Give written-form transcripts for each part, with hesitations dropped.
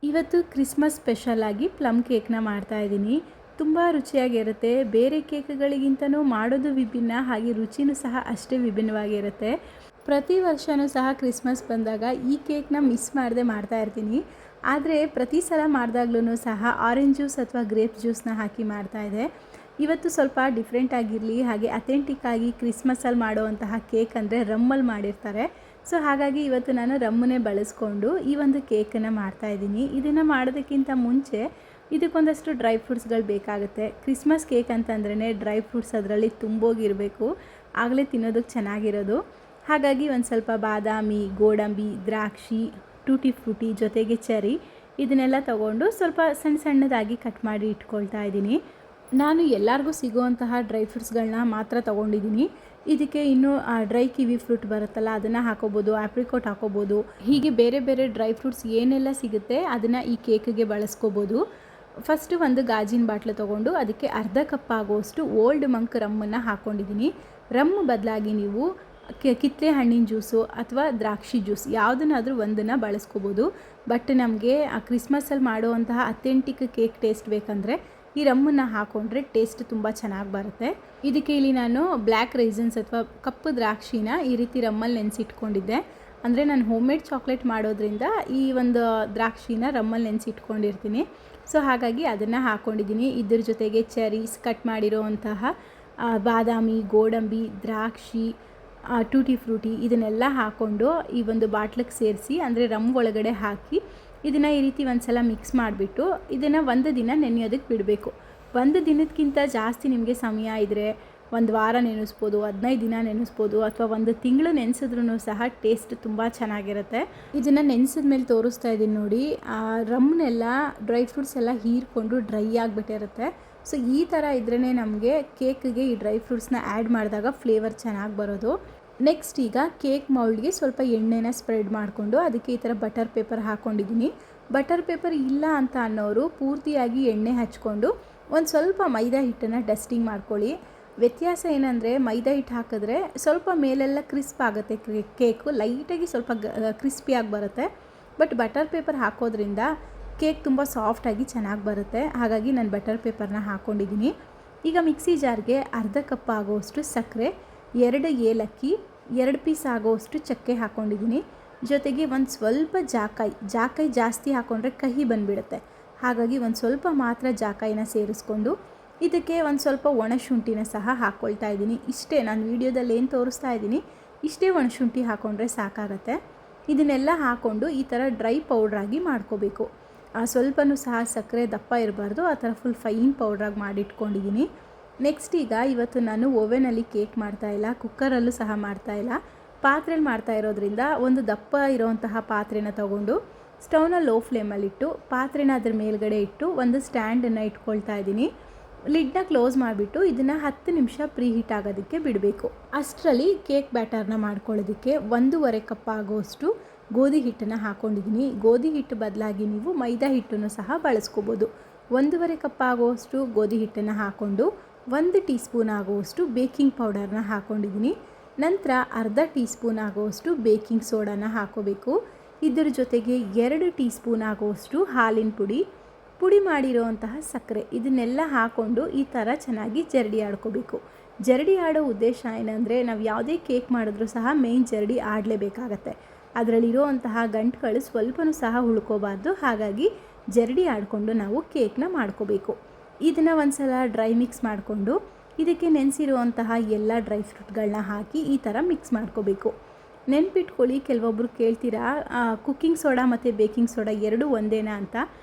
ಇವತ್ತು Christmas special ಆಗಿ plum ಕೇಕ್ನ ಮಾಡ್ತಾಯಿದ್ದೀನಿ. ತುಂಬ ರುಚಿಯಾಗಿರುತ್ತೆ. ಬೇರೆ ಕೇಕ್ಗಳಿಗಿಂತನೂ ಮಾಡೋದು ವಿಭಿನ್ನ, ಹಾಗೆ ರುಚಿನೂ ಸಹ ಅಷ್ಟೇ ವಿಭಿನ್ನವಾಗಿರುತ್ತೆ. ಪ್ರತಿ ವರ್ಷವೂ ಸಹ ಕ್ರಿಸ್ಮಸ್ ಬಂದಾಗ ಈ ಕೇಕ್ನ ಮಿಸ್ ಮಾಡದೆ ಮಾಡ್ತಾಯಿರ್ತೀನಿ. ಆದರೆ ಪ್ರತಿ ಸಲ ಮಾಡಿದಾಗ್ಲೂ ಸಹ ಆರೆಂಜ್ ಜ್ಯೂಸ್ ಅಥವಾ ಗ್ರೇಪ್ ಜ್ಯೂಸನ್ನ ಹಾಕಿ ಮಾಡ್ತಾಯಿದ್ದೆ. ಇವತ್ತು ಸ್ವಲ್ಪ ಡಿಫ್ರೆಂಟ್ ಆಗಿರಲಿ, ಹಾಗೆ ಅಥೆಂಟಿಕ್ ಆಗಿ ಕ್ರಿಸ್ಮಸಲ್ಲಿ ಮಾಡುವಂತಹ ಕೇಕ್ ಅಂದರೆ ರಮ್ಮಲ್ಲಿ ಮಾಡಿರ್ತಾರೆ. ಸೊ ಹಾಗಾಗಿ ಇವತ್ತು ನಾನು ರಮ್ಮನ್ನೇ ಬಳಸ್ಕೊಂಡು ಈ ಒಂದು ಕೇಕನ್ನು ಮಾಡ್ತಾಯಿದ್ದೀನಿ. ಇದನ್ನು ಮಾಡೋದಕ್ಕಿಂತ ಮುಂಚೆ ಇದಕ್ಕೊಂದಷ್ಟು ಡ್ರೈ ಫ್ರೂಟ್ಸ್ಗಳು ಬೇಕಾಗುತ್ತೆ. ಕ್ರಿಸ್ಮಸ್ ಕೇಕ್ ಅಂತಂದ್ರೇ ಡ್ರೈ ಫ್ರೂಟ್ಸ್ ಅದರಲ್ಲಿ ತುಂಬೋಗಿರಬೇಕು, ಆಗಲೇ ತಿನ್ನೋದಕ್ಕೆ ಚೆನ್ನಾಗಿರೋದು. ಹಾಗಾಗಿ ಒಂದು ಸ್ವಲ್ಪ ಬಾದಾಮಿ, ಗೋಡಂಬಿ, ದ್ರಾಕ್ಷಿ, ಟೂಟಿ ಫ್ರೂಟಿ ಜೊತೆಗೆ ಚೆರಿ ಇದನ್ನೆಲ್ಲ ತೊಗೊಂಡು ಸ್ವಲ್ಪ ಸಣ್ಣದಾಗಿ ಕಟ್ ಮಾಡಿ ಇಟ್ಕೊಳ್ತಾ ಇದ್ದೀನಿ. ನಾನು ಎಲ್ಲರಿಗೂ ಸಿಗುವಂತಹ ಡ್ರೈ ಫ್ರೂಟ್ಸ್ಗಳನ್ನ ಮಾತ್ರ ತೊಗೊಂಡಿದ್ದೀನಿ. ಇದಕ್ಕೆ ಇನ್ನೂ ಡ್ರೈ ಕಿವಿ ಫ್ರೂಟ್ ಬರುತ್ತಲ್ಲ, ಅದನ್ನು ಹಾಕೋಬೋದು, ಆಪ್ರಿಕೋಟ್ ಹಾಕೋಬೋದು. ಹೀಗೆ ಬೇರೆ ಬೇರೆ ಡ್ರೈ ಫ್ರೂಟ್ಸ್ ಏನೆಲ್ಲ ಸಿಗುತ್ತೆ ಅದನ್ನು ಈ ಕೇಕಿಗೆ ಬಳಸ್ಕೋಬೋದು. ಫಸ್ಟು ಒಂದು ಗಾಜಿನ ಬಾಟ್ಲು ತೊಗೊಂಡು ಅದಕ್ಕೆ ಅರ್ಧ ಕಪ್ ಆಗುವಷ್ಟು ಓಲ್ಡ್ ಮಂಕ್ ರಮ್ಮನ್ನು ಹಾಕ್ಕೊಂಡಿದ್ದೀನಿ. ರಮ್ ಬದಲಾಗಿ ನೀವು ಕಿತ್ತಳೆ ಹಣ್ಣಿನ ಜ್ಯೂಸು ಅಥವಾ ದ್ರಾಕ್ಷಿ ಜ್ಯೂಸ್ ಯಾವುದನ್ನಾದರೂ ಒಂದನ್ನು ಬಳಸ್ಕೋಬೋದು. ಬಟ್ ನಮಗೆ ಆ ಕ್ರಿಸ್ಮಸಲ್ಲಿ ಮಾಡುವಂತಹ ಅಥೆಂಟಿಕ್ ಕೇಕ್ ಟೇಸ್ಟ್ ಬೇಕಂದರೆ ಈ ರಮ್ಮನ್ನು ಹಾಕ್ಕೊಂಡ್ರೆ ಟೇಸ್ಟ್ ತುಂಬ ಚೆನ್ನಾಗಿ ಬರುತ್ತೆ. ಇದಕ್ಕೆ ಇಲ್ಲಿ ನಾನು ಬ್ಲ್ಯಾಕ್ ರೈಸನ್ಸ್ ಅಥವಾ ಕಪ್ಪು ದ್ರಾಕ್ಷಿನ ಈ ರೀತಿ ರಮ್ಮಲ್ಲಿ ನೆನೆಸಿಟ್ಕೊಂಡಿದ್ದೆ. ಅಂದರೆ ನಾನು ಹೋಮ್ ಮೇಡ್ ಚಾಕ್ಲೇಟ್ ಮಾಡೋದ್ರಿಂದ ಈ ಒಂದು ದ್ರಾಕ್ಷಿನ ರಮ್ಮಲ್ಲಿ ನೆನೆಸಿಟ್ಕೊಂಡಿರ್ತೀನಿ. ಸೊ ಹಾಗಾಗಿ ಅದನ್ನು ಹಾಕ್ಕೊಂಡಿದ್ದೀನಿ. ಇದ್ರ ಜೊತೆಗೆ ಚೆರೀಸ್, ಕಟ್ ಮಾಡಿರೋವಂತಹ ಬಾದಾಮಿ, ಗೋಡಂಬಿ, ದ್ರಾಕ್ಷಿ, ಟೂಟಿ ಫ್ರೂಟಿ ಇದನ್ನೆಲ್ಲ ಹಾಕ್ಕೊಂಡು ಈ ಒಂದು ಬಾಟ್ಲಿಗೆ ಸೇರಿಸಿ, ಅಂದರೆ ರಮ್ ಒಳಗಡೆ ಹಾಕಿ ಇದನ್ನು ಈ ರೀತಿ ಒಂದು ಸಲ ಮಿಕ್ಸ್ ಮಾಡಿಬಿಟ್ಟು ಇದನ್ನು ಒಂದು ದಿನ ನೆನೆಯೋದಕ್ಕೆ ಬಿಡಬೇಕು. ಒಂದು ದಿನಕ್ಕಿಂತ ಜಾಸ್ತಿ ನಿಮಗೆ ಸಮಯ ಇದ್ದರೆ ಒಂದು ವಾರ ನೆನೆಸ್ಬೋದು, 15 ದಿನ ನೆನೆಸ್ಬೋದು, ಅಥವಾ ಒಂದು ತಿಂಗಳು ನೆನೆಸಿದ್ರೂ ಸಹ ಟೇಸ್ಟ್ ತುಂಬ ಚೆನ್ನಾಗಿರುತ್ತೆ. ಇದನ್ನು ನೆನೆಸಿದ ಮೇಲೆ ತೋರಿಸ್ತಾ ಇದ್ದೀನಿ ನೋಡಿ, ರಮ್ನೆಲ್ಲ ಡ್ರೈ ಫ್ರೂಟ್ಸ್ ಎಲ್ಲ ಹೀರ್ಕೊಂಡು ಡ್ರೈ ಆಗಿಬಿಟ್ಟಿರುತ್ತೆ. ಸೊ ಈ ಥರ ಇದ್ರೇ ನಮಗೆ ಕೇಕಿಗೆ ಈ ಡ್ರೈ ಫ್ರೂಟ್ಸ್ನ ಆ್ಯಡ್ ಮಾಡಿದಾಗ ಫ್ಲೇವರ್ ಚೆನ್ನಾಗಿ ಬರೋದು. ನೆಕ್ಸ್ಟ್ ಈಗ ಕೇಕ್ ಮೌಲ್ಡ್ಗೆ ಸ್ವಲ್ಪ ಎಣ್ಣೆನ ಸ್ಪ್ರೆಡ್ ಮಾಡಿಕೊಂಡು ಅದಕ್ಕೆ ಈ ಥರ ಬಟರ್ ಪೇಪರ್ ಹಾಕ್ಕೊಂಡಿದ್ದೀನಿ. ಬಟರ್ ಪೇಪರ್ ಇಲ್ಲ ಅಂತ ಅನ್ನೋರು ಪೂರ್ತಿಯಾಗಿ ಎಣ್ಣೆ ಹಚ್ಕೊಂಡು ಒಂದು ಸ್ವಲ್ಪ ಮೈದಾ ಹಿಟ್ಟನ್ನು ಡಸ್ಟಿಂಗ್ ಮಾಡ್ಕೊಳ್ಳಿ. ವ್ಯತ್ಯಾಸ ಏನಂದರೆ ಮೈದಾ ಹಿಟ್ಟು ಹಾಕಿದ್ರೆ ಸ್ವಲ್ಪ ಮೇಲೆಲ್ಲ ಕ್ರಿಸ್ಪ್ ಆಗುತ್ತೆ, ಕೇಕು ಲೈಟಾಗಿ ಸ್ವಲ್ಪ ಕ್ರಿಸ್ಪಿಯಾಗಿ ಬರುತ್ತೆ. ಬಟ್ ಬಟರ್ ಪೇಪರ್ ಹಾಕೋದ್ರಿಂದ ಕೇಕ್ ತುಂಬ ಸಾಫ್ಟಾಗಿ ಚೆನ್ನಾಗಿ ಬರುತ್ತೆ. ಹಾಗಾಗಿ ನಾನು ಬಟರ್ ಪೇಪರ್ನ ಹಾಕ್ಕೊಂಡಿದ್ದೀನಿ. ಈಗ ಮಿಕ್ಸಿ ಜಾರ್ಗೆ ಅರ್ಧ ಕಪ್ ಆಗೋವಷ್ಟು ಸಕ್ಕರೆ, 2 ಏಲಕ್ಕಿ, 2 ಪೀಸ್ ಆಗೋವಷ್ಟು ಚಕ್ಕೆ ಹಾಕ್ಕೊಂಡಿದ್ದೀನಿ. ಜೊತೆಗೆ ಒಂದು ಸ್ವಲ್ಪ ಜಾಕಾಯಿ ಜಾಸ್ತಿ ಹಾಕ್ಕೊಂಡ್ರೆ ಕಹಿ ಬಂದುಬಿಡುತ್ತೆ. ಹಾಗಾಗಿ ಒಂದು ಸ್ವಲ್ಪ ಮಾತ್ರ ಜಾಕಾಯಿನ ಸೇರಿಸ್ಕೊಂಡು ಇದಕ್ಕೆ ಒಂದು ಸ್ವಲ್ಪ ಒಣಶುಂಠಿನ ಸಹ ಹಾಕ್ಕೊಳ್ತಾ ಇದ್ದೀನಿ. ಇಷ್ಟೇ, ನಾನು ವೀಡಿಯೋದಲ್ಲಿ ಏನು ತೋರಿಸ್ತಾ ಇದ್ದೀನಿ ಇಷ್ಟೇ ಒಣಶುಂಠಿ ಹಾಕ್ಕೊಂಡ್ರೆ ಸಾಕಾಗತ್ತೆ. ಇದನ್ನೆಲ್ಲ ಹಾಕ್ಕೊಂಡು ಈ ಥರ ಡ್ರೈ ಪೌಡ್ರಾಗಿ ಮಾಡ್ಕೋಬೇಕು. ಸ್ವಲ್ಪನೂ ಸಹ ಸಕ್ಕರೆ ದಪ್ಪ ಇರಬಾರ್ದು, ಆ ಥರ ಫುಲ್ ಫೈನ್ ಪೌಡ್ರಾಗಿ ಮಾಡಿಟ್ಕೊಂಡಿದ್ದೀನಿ. ನೆಕ್ಸ್ಟ್ ಈಗ ಇವತ್ತು ನಾನು ಓವೆನಲ್ಲಿ ಕೇಕ್ ಮಾಡ್ತಾಯಿಲ್ಲ, ಕುಕ್ಕರಲ್ಲೂ ಸಹ ಮಾಡ್ತಾಯಿಲ್ಲ, ಪಾತ್ರೆಯಲ್ಲಿ ಮಾಡ್ತಾ ಇರೋದ್ರಿಂದ ಒಂದು ದಪ್ಪ ಇರೋವಂತಹ ಪಾತ್ರೆನ ತೊಗೊಂಡು ಸ್ಟವ್ನ ಲೋ ಫ್ಲೇಮಲ್ಲಿಟ್ಟು ಪಾತ್ರೆನ ಅದ್ರ ಮೇಲ್ಗಡೆ ಇಟ್ಟು ಒಂದು ಸ್ಟ್ಯಾಂಡನ್ನು ಇಟ್ಕೊಳ್ತಾ ಇದ್ದೀನಿ. ಲಿಡ್ನ ಕ್ಲೋಸ್ ಮಾಡಿಬಿಟ್ಟು ಇದನ್ನು 10 ನಿಮಿಷ ಪ್ರೀ ಹೀಟ್ ಆಗೋದಕ್ಕೆ ಬಿಡಬೇಕು. ಅಷ್ಟರಲ್ಲಿ ಕೇಕ್ ಬ್ಯಾಟರ್ನ ಮಾಡ್ಕೊಳ್ಳೋದಕ್ಕೆ 1.5 ಕಪ್ ಆಗೋಷ್ಟು ಗೋಧಿ ಹಿಟ್ಟನ್ನು ಹಾಕ್ಕೊಂಡಿದ್ದೀನಿ. ಗೋಧಿ ಹಿಟ್ಟು ಬದಲಾಗಿ ನೀವು ಮೈದಾ ಹಿಟ್ಟನ್ನು ಸಹ ಬಳಸ್ಕೋಬೋದು. 1.5 ಕಪ್ ಆಗೋಷ್ಟು ಗೋಧಿ ಹಿಟ್ಟನ್ನು ಹಾಕ್ಕೊಂಡು 1 ಟೀ ಸ್ಪೂನ್ ಆಗುವಷ್ಟು ಬೇಕಿಂಗ್ ಪೌಡರ್ನ ಹಾಕ್ಕೊಂಡಿದ್ದೀನಿ. ನಂತರ ಅರ್ಧ ಟೀ ಸ್ಪೂನ್ ಆಗುವಷ್ಟು ಬೇಕಿಂಗ್ ಸೋಡಾನ ಹಾಕೋಬೇಕು. ಇದರ ಜೊತೆಗೆ 2 ಟೀ ಸ್ಪೂನ್ ಆಗುವಷ್ಟು ಹಾಲಿನ ಪುಡಿ ಮಾಡಿರೋವಂತಹ ಸಕ್ಕರೆ ಇದನ್ನೆಲ್ಲ ಹಾಕ್ಕೊಂಡು ಈ ಥರ ಚೆನ್ನಾಗಿ ಜರಡಿ ಆಡ್ಕೋಬೇಕು. ಜರಡಿ ಆಡೋ ಉದ್ದೇಶ ಏನಂದರೆ ನಾವು ಯಾವುದೇ ಕೇಕ್ ಮಾಡಿದ್ರೂ ಸಹ ಮೇಯ್ನ್ ಜರಡಿ ಆಡಲೇಬೇಕಾಗತ್ತೆ. ಅದರಲ್ಲಿರೋವಂತಹ ಗಂಟುಗಳು ಸ್ವಲ್ಪನೂ ಸಹ ಉಳ್ಕೋಬಾರ್ದು. ಹಾಗಾಗಿ ಜರಡಿ ಆಡಿಕೊಂಡು ನಾವು ಕೇಕ್ನ ಮಾಡ್ಕೋಬೇಕು. ಇದನ್ನು ಒಂದು ಸಲ ಡ್ರೈ ಮಿಕ್ಸ್ ಮಾಡಿಕೊಂಡು ಇದಕ್ಕೆ ನೆನೆಸಿರುವಂತಹ ಎಲ್ಲ ಡ್ರೈ ಫ್ರೂಟ್ಗಳನ್ನ ಹಾಕಿ ಈ ಥರ ಮಿಕ್ಸ್ ಮಾಡ್ಕೋಬೇಕು. ನೆನ್ಪಿಟ್ಕೊಳ್ಳಿ, ಕೆಲವೊಬ್ಬರು ಕೇಳ್ತೀರಾ ಕುಕ್ಕಿಂಗ್ ಸೋಡಾ ಮತ್ತು ಬೇಕಿಂಗ್ ಸೋಡಾ ಎರಡೂ ಒಂದೇನಾ ಅಂತ.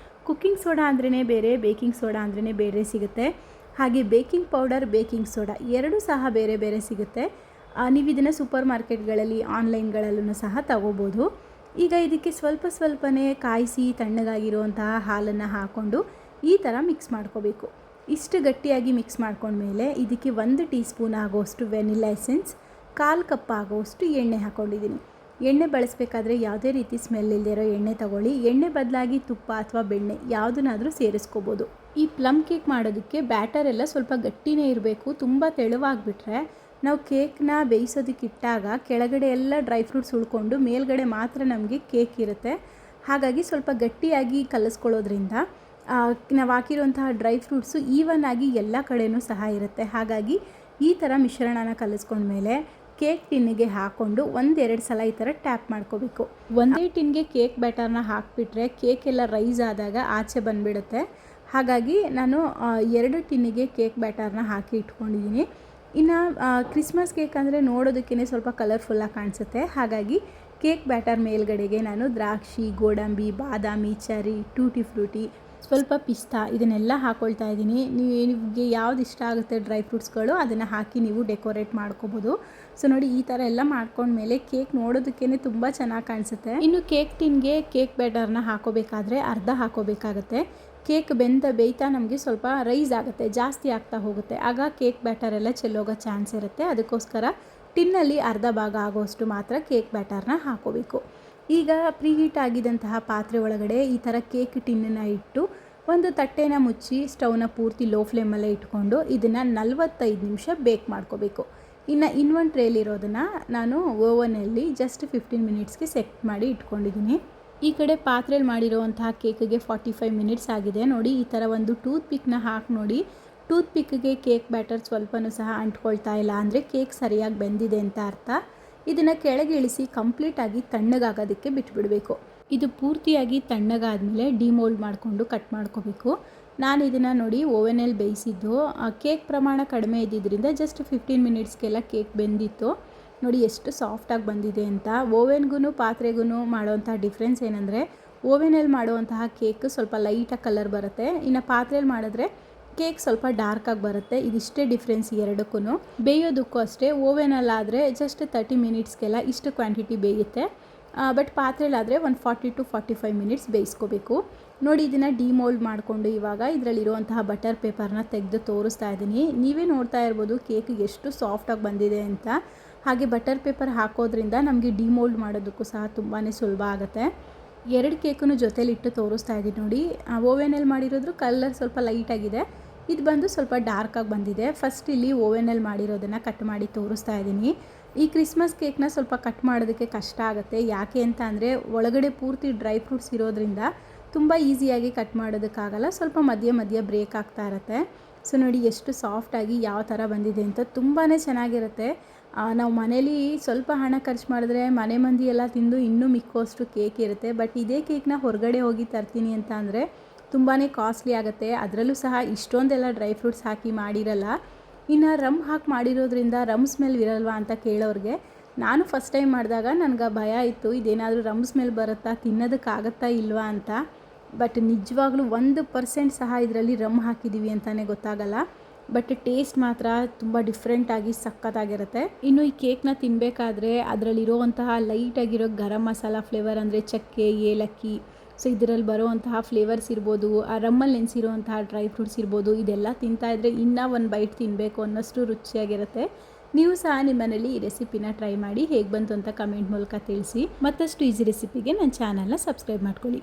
ಕುಕ್ಕಿಂಗ್ ಸೋಡಾ ಅಂದ್ರೇ ಬೇರೆ, ಬೇಕಿಂಗ್ ಸೋಡಾ ಅಂದ್ರೇ ಬೇರೆ ಸಿಗುತ್ತೆ. ಹಾಗೆ ಬೇಕಿಂಗ್ ಪೌಡರ್, ಬೇಕಿಂಗ್ ಸೋಡಾ ಎರಡೂ ಸಹ ಬೇರೆ ಬೇರೆ ಸಿಗುತ್ತೆ. ನೀವು ಇದನ್ನು ಸೂಪರ್ ಮಾರ್ಕೆಟ್ಗಳಲ್ಲಿ, ಆನ್ಲೈನ್ಗಳಲ್ಲೂ ಸಹ ತಗೋಬೋದು. ಈಗ ಇದಕ್ಕೆ ಸ್ವಲ್ಪನೇ ಕಾಯಿಸಿ ತಣ್ಣಗಾಗಿರುವಂತಹ ಹಾಲನ್ನು ಹಾಕ್ಕೊಂಡು ಈ ಥರ ಮಿಕ್ಸ್ ಮಾಡ್ಕೋಬೇಕು. ಇಷ್ಟು ಗಟ್ಟಿಯಾಗಿ ಮಿಕ್ಸ್ ಮಾಡ್ಕೊಂಡ್ಮೇಲೆ ಇದಕ್ಕೆ 1 ಟೀ ಸ್ಪೂನ್ ಆಗೋಷ್ಟು ವೆನಿಲಾ ಎಸೆನ್ಸ್, 1/4 ಕಪ್ ಆಗೋಷ್ಟು ಎಣ್ಣೆ ಹಾಕ್ಕೊಂಡಿದ್ದೀನಿ. ಎಣ್ಣೆ ಬಳಸಬೇಕಾದ್ರೆ ಯಾವುದೇ ರೀತಿ ಸ್ಮೆಲ್ ಇಲ್ಲದಿರೋ ಎಣ್ಣೆ ತಗೊಳ್ಳಿ. ಎಣ್ಣೆ ಬದಲಾಗಿ ತುಪ್ಪ ಅಥವಾ ಬೆಣ್ಣೆ ಯಾವುದನ್ನಾದರೂ ಸೇರಿಸ್ಕೋಬೋದು. ಈ ಪ್ಲಮ್ ಕೇಕ್ ಮಾಡೋದಕ್ಕೆ ಬ್ಯಾಟರ್ ಎಲ್ಲ ಸ್ವಲ್ಪ ಗಟ್ಟಿನೇ ಇರಬೇಕು. ತುಂಬ ತೆಳುವಾಗಿಬಿಟ್ರೆ ನಾವು ಕೇಕ್ನ ಬೇಯಿಸೋದಕ್ಕೆ ಇಟ್ಟಾಗ ಕೆಳಗಡೆ ಎಲ್ಲ ಡ್ರೈ ಫ್ರೂಟ್ಸ್ ಉಳ್ಕೊಂಡು ಮೇಲ್ಗಡೆ ಮಾತ್ರ ನಮಗೆ ಕೇಕ್ ಇರುತ್ತೆ. ಹಾಗಾಗಿ ಸ್ವಲ್ಪ ಗಟ್ಟಿಯಾಗಿ ಕಲಿಸ್ಕೊಳ್ಳೋದ್ರಿಂದ ನಾವು ಹಾಕಿರುವಂತಹ ಡ್ರೈ ಫ್ರೂಟ್ಸು ಈವನ್ ಆಗಿ ಎಲ್ಲ ಕಡೆಯೂ ಸಹ ಇರುತ್ತೆ. ಹಾಗಾಗಿ ಈ ಥರ ಮಿಶ್ರಣನ ಕಲಿಸ್ಕೊಂಡ್ಮೇಲೆ ಕೇಕ್ ಟಿನ್ನಿಗೆ ಹಾಕ್ಕೊಂಡು 1-2 ಸಲ ಈ ಥರ ಟ್ಯಾಪ್ ಮಾಡ್ಕೋಬೇಕು. ಒಂದೇ ಟಿನ್ಗೆ ಕೇಕ್ ಬ್ಯಾಟರ್ನ ಹಾಕಿಬಿಟ್ರೆ ಕೇಕ್ ಎಲ್ಲ ರೈಸ್ ಆದಾಗ ಆಚೆ ಬಂದುಬಿಡುತ್ತೆ. ಹಾಗಾಗಿ ನಾನು 2 ಟಿನ್ನಿಗೆ ಕೇಕ್ ಬ್ಯಾಟರ್ನ ಹಾಕಿ ಇಟ್ಕೊಂಡಿದ್ದೀನಿ. ಇನ್ನು ಕ್ರಿಸ್ಮಸ್ ಕೇಕ್ ಅಂದರೆ ನೋಡೋದಕ್ಕೇ ಸ್ವಲ್ಪ ಕಲರ್ಫುಲ್ಲಾಗಿ ಕಾಣಿಸುತ್ತೆ. ಹಾಗಾಗಿ ಕೇಕ್ ಬ್ಯಾಟರ್ ಮೇಲ್ಗಡೆಗೆ ನಾನು ದ್ರಾಕ್ಷಿ, ಗೋಡಂಬಿ, ಬಾದಾಮಿ, ಚೆರಿ, ಟೂಟಿ ಫ್ರೂಟಿ, ಸ್ವಲ್ಪ ಪಿಸ್ತಾ ಇದನ್ನೆಲ್ಲ ಹಾಕ್ಕೊಳ್ತಾ ಇದ್ದೀನಿ. ನಿಮಗೆ ಯಾವ್ದು ಇಷ್ಟ ಆಗುತ್ತೆ ಡ್ರೈ ಫ್ರೂಟ್ಸ್ಗಳು ಅದನ್ನು ಹಾಕಿ ನೀವು ಡೆಕೋರೇಟ್ ಮಾಡ್ಕೋಬೋದು. ಸೊ ನೋಡಿ, ಈ ಥರ ಎಲ್ಲ ಮಾಡ್ಕೊಂಡ್ಮೇಲೆ ಕೇಕ್ ನೋಡೋದಕ್ಕೇ ತುಂಬ ಚೆನ್ನಾಗಿ ಕಾಣಿಸುತ್ತೆ. ಇನ್ನು ಕೇಕ್ ಟಿನ್ಗೆ ಕೇಕ್ ಬ್ಯಾಟರ್ನ ಹಾಕೋಬೇಕಾದ್ರೆ ಅರ್ಧ ಹಾಕೋಬೇಕಾಗುತ್ತೆ. ಕೇಕ್ ಬೇಯ್ತಾ ನಮಗೆ ಸ್ವಲ್ಪ ರೈಸ್ ಆಗುತ್ತೆ, ಜಾಸ್ತಿ ಆಗ್ತಾ ಹೋಗುತ್ತೆ. ಆಗ ಕೇಕ್ ಬ್ಯಾಟರ್ ಎಲ್ಲ ಚೆಲ್ಲೋಗೋ ಚಾನ್ಸ್ ಇರುತ್ತೆ. ಅದಕ್ಕೋಸ್ಕರ ಟಿನ್ನಲ್ಲಿ ಅರ್ಧ ಭಾಗ ಆಗೋಷ್ಟು ಮಾತ್ರ ಕೇಕ್ ಬ್ಯಾಟರ್ನ ಹಾಕೋಬೇಕು. ಈಗ ಪ್ರೀಹೀಟ್ ಆಗಿದ್ದಂತಹ ಪಾತ್ರೆ ಒಳಗಡೆ ಈ ಥರ ಕೇಕ್ ಟಿನ್ನನ್ನು ಇಟ್ಟು ಒಂದು ತಟ್ಟೆನ ಮುಚ್ಚಿ ಸ್ಟವ್ನ ಪೂರ್ತಿ ಲೋ ಫ್ಲೇಮಲ್ಲೇ ಇಟ್ಕೊಂಡು ಇದನ್ನು 45 ನಿಮಿಷ ಬೇಕ್ ಮಾಡ್ಕೋಬೇಕು. ಇನ್ನು ಇನ್ನೊಂದು ಟ್ರೇಲಿರೋದನ್ನು ನಾನು ಓವನಲ್ಲಿ ಜಸ್ಟ್ 15 ಮಿನಿಟ್ಸ್ಗೆ ಸೆಟ್ ಮಾಡಿ ಇಟ್ಕೊಂಡಿದ್ದೀನಿ. ಈ ಕಡೆ ಪಾತ್ರೆಯಲ್ಲಿ ಮಾಡಿರೋವಂತಹ ಕೇಕಿಗೆ 45 ಮಿನಿಟ್ಸ್ ಆಗಿದೆ. ನೋಡಿ, ಈ ಥರ ಒಂದು ಟೂತ್ ಪಿಕ್ನ ಹಾಕಿ ನೋಡಿ. ಟೂತ್ ಪಿಕ್ಗೆ ಕೇಕ್ ಬ್ಯಾಟರ್ ಸ್ವಲ್ಪನೂ ಸಹ ಅಂಟ್ಕೊಳ್ತಾ ಇಲ್ಲ ಅಂದರೆ ಕೇಕ್ ಸರಿಯಾಗಿ ಬೆಂದಿದೆ ಅಂತ ಅರ್ಥ. ಇದನ್ನು ಕೆಳಗೆ ಇಳಿಸಿ ಕಂಪ್ಲೀಟಾಗಿ ತಣ್ಣಗಾಗೋದಕ್ಕೆ ಬಿಟ್ಬಿಡಬೇಕು. ಇದು ಪೂರ್ತಿಯಾಗಿ ತಣ್ಣಗಾದಮೇಲೆ ಡಿಮೋಲ್ಡ್ ಮಾಡಿಕೊಂಡು ಕಟ್ ಮಾಡ್ಕೋಬೇಕು. ನಾನು ಇದನ್ನು ನೋಡಿ ಓವೆನಲ್ಲಿ ಬೇಯಿಸಿದ್ದು. ಕೇಕ್ ಪ್ರಮಾಣ ಕಡಿಮೆ ಇದ್ದಿದ್ದರಿಂದ ಜಸ್ಟ್ 15 ಮಿನಿಟ್ಸ್ಗೆಲ್ಲ ಕೇಕ್ ಬೆಂದಿತ್ತು. ನೋಡಿ ಎಷ್ಟು ಸಾಫ್ಟಾಗಿ ಬಂದಿದೆ ಅಂತ. ಓವೆನ್ಗೂ ಪಾತ್ರೆಗೂ ಮಾಡೋವಂಥ ಡಿಫ್ರೆನ್ಸ್ ಏನಂದರೆ, ಓವೆನಲ್ಲಿ ಮಾಡುವಂತಹ ಕೇಕ್ ಸ್ವಲ್ಪ ಲೈಟಾಗಿ ಕಲರ್ ಬರುತ್ತೆ. ಇನ್ನು ಪಾತ್ರೆಯಲ್ಲಿ ಮಾಡಿದ್ರೆ ಕೇಕ್ ಸ್ವಲ್ಪ ಡಾರ್ಕಾಗಿ ಬರುತ್ತೆ. ಇದಿಷ್ಟೇ ಡಿಫ್ರೆನ್ಸ್ ಎರಡಕ್ಕೂ. ಬೇಯೋದಕ್ಕೂ ಅಷ್ಟೇ, ಓವೆನಲ್ಲಾದರೆ ಜಸ್ಟ್ 30 ಮಿನಿಟ್ಸ್ಗೆಲ್ಲ ಇಷ್ಟು ಕ್ವಾಂಟಿಟಿ ಬೇಯುತ್ತೆ. ಬಟ್ ಪಾತ್ರೆಲಾದರೆ ಒಂದು 40 to 45 ಮಿನಿಟ್ಸ್ ಬೇಯಿಸ್ಕೋಬೇಕು. ನೋಡಿ, ಇದನ್ನು ಡಿಮೋಲ್ಡ್ ಮಾಡಿಕೊಂಡು ಇವಾಗ ಇದರಲ್ಲಿರುವಂತಹ ಬಟರ್ ಪೇಪರ್ನ ತೆಗೆದು ತೋರಿಸ್ತಾ ಇದ್ದೀನಿ. ನೀವೇ ನೋಡ್ತಾ ಇರ್ಬೋದು ಕೇಕ್ ಎಷ್ಟು ಸಾಫ್ಟಾಗಿ ಬಂದಿದೆ ಅಂತ. ಹಾಗೆ ಬಟರ್ ಪೇಪರ್ ಹಾಕೋದ್ರಿಂದ ನಮಗೆ ಡಿಮೋಲ್ಡ್ ಮಾಡೋದಕ್ಕೂ ಸಹ ತುಂಬಾ ಸುಲಭ ಆಗುತ್ತೆ. 2 ಕೇಕನ್ನು ಜೊತೆಲಿಟ್ಟು ತೋರಿಸ್ತಾ ಇದ್ದೀನಿ ನೋಡಿ. ಓವೆನಲ್ಲಿ ಮಾಡಿರೋದ್ರ ಕಲರ್ ಸ್ವಲ್ಪ ಲೈಟಾಗಿದೆ, ಇದು ಬಂದು ಸ್ವಲ್ಪ ಡಾರ್ಕಾಗಿ ಬಂದಿದೆ. ಫಸ್ಟ್ ಇಲ್ಲಿ ಓವೆನಲ್ಲಿ ಮಾಡಿರೋದನ್ನು ಕಟ್ ಮಾಡಿ ತೋರಿಸ್ತಾ ಇದ್ದೀನಿ. ಈ ಕ್ರಿಸ್ಮಸ್ ಕೇಕ್ನ ಸ್ವಲ್ಪ ಕಟ್ ಮಾಡೋದಕ್ಕೆ ಕಷ್ಟ ಆಗುತ್ತೆ. ಯಾಕೆ ಅಂತ ಅಂದರೆ ಒಳಗಡೆ ಪೂರ್ತಿ ಡ್ರೈ ಫ್ರೂಟ್ಸ್ ಇರೋದ್ರಿಂದ ತುಂಬ ಈಸಿಯಾಗಿ ಕಟ್ ಮಾಡೋದಕ್ಕಾಗಲ್ಲ. ಸ್ವಲ್ಪ ಮಧ್ಯೆ ಬ್ರೇಕ್ ಆಗ್ತಾ ಇರುತ್ತೆ. ಸೊ ನೋಡಿ ಎಷ್ಟು ಸಾಫ್ಟಾಗಿ ಯಾವ ಥರ ಬಂದಿದೆ ಅಂತ. ತುಂಬಾ ಚೆನ್ನಾಗಿರುತ್ತೆ. ನಾವು ಮನೇಲಿ ಸ್ವಲ್ಪ ಹಣ ಖರ್ಚು ಮಾಡಿದ್ರೆ ಮನೆ ಮಂದಿ ಎಲ್ಲ ತಿಂದು ಇನ್ನೂ ಮಿಕ್ಕೋಷ್ಟು ಕೇಕ್ ಇರುತ್ತೆ. ಬಟ್ ಇದೇ ಕೇಕ್ನ ಹೊರಗಡೆ ಹೋಗಿ ತರ್ತೀನಿ ಅಂತ ಅಂದರೆ ತುಂಬಾ ಕಾಸ್ಟ್ಲಿ ಆಗುತ್ತೆ. ಅದರಲ್ಲೂ ಸಹ ಇಷ್ಟೊಂದೆಲ್ಲ ಡ್ರೈ ಫ್ರೂಟ್ಸ್ ಹಾಕಿ ಮಾಡಿರಲ್ಲ. ಇನ್ನು ರಮ್ ಹಾಕಿ ಮಾಡಿರೋದ್ರಿಂದ ರಮ್ ಸ್ಮೆಲ್ ಇರಲ್ವಾ ಅಂತ ಕೇಳೋರಿಗೆ, ನಾನು ಫಸ್ಟ್ ಟೈಮ್ ಮಾಡಿದಾಗ ನನಗೆ ಭಯ ಇತ್ತು, ಇದೇನಾದರೂ ರಮ್ ಸ್ಮೆಲ್ ಬರುತ್ತಾ, ತಿನ್ನೋದಕ್ಕಾಗತ್ತಾ ಇಲ್ವಾ ಅಂತ. ಬಟ್ ನಿಜವಾಗ್ಲೂ 1% ಸಹ ಇದರಲ್ಲಿ ರಮ್ ಹಾಕಿದ್ದೀವಿ ಅಂತಲೇ ಗೊತ್ತಾಗಲ್ಲ. ಬಟ್ ಟೇಸ್ಟ್ ಮಾತ್ರ ತುಂಬ ಡಿಫ್ರೆಂಟಾಗಿ ಸಖತ್ತಾಗಿರುತ್ತೆ. ಇನ್ನು ಈ ಕೇಕ್ನ ತಿನ್ನಬೇಕಾದ್ರೆ ಅದರಲ್ಲಿರುವಂತಹ ಲೈಟಾಗಿರೋ ಗರಂ ಮಸಾಲ ಫ್ಲೇವರ್ ಅಂದರೆ ಚಕ್ಕೆ, ಏಲಕ್ಕಿ, ಸೊ ಇದರಲ್ಲಿ ಬರುವಂತಹ ಫ್ಲೇವರ್ಸ್ ಇರ್ಬೋದು, ಆ ರಮ್ಮಲ್ಲಿ ನೆನೆಸಿರುವಂತಹ ಡ್ರೈ ಫ್ರೂಟ್ಸ್ ಇರ್ಬೋದು, ಇದೆಲ್ಲ ತಿಂತಾಯಿದ್ರೆ ಇನ್ನೂ ಒಂದು ಬೈಟ್ ತಿನ್ನಬೇಕು ಅನ್ನೋಷ್ಟು ರುಚಿಯಾಗಿರುತ್ತೆ. ನೀವು ಸಹ ನಿಮ್ಮ ಮನೇಲಿ ಈ ರೆಸಿಪಿನ ಟ್ರೈ ಮಾಡಿ ಹೇಗೆ ಬಂತು ಅಂತ ಕಮೆಂಟ್ ಮೂಲಕ ತಿಳಿಸಿ. ಮತ್ತಷ್ಟು ಈಸಿ ರೆಸಿಪಿಗೆ ನನ್ನ ಚಾನಲ್ನ ಸಬ್ಸ್ಕ್ರೈಬ್ ಮಾಡ್ಕೊಳ್ಳಿ.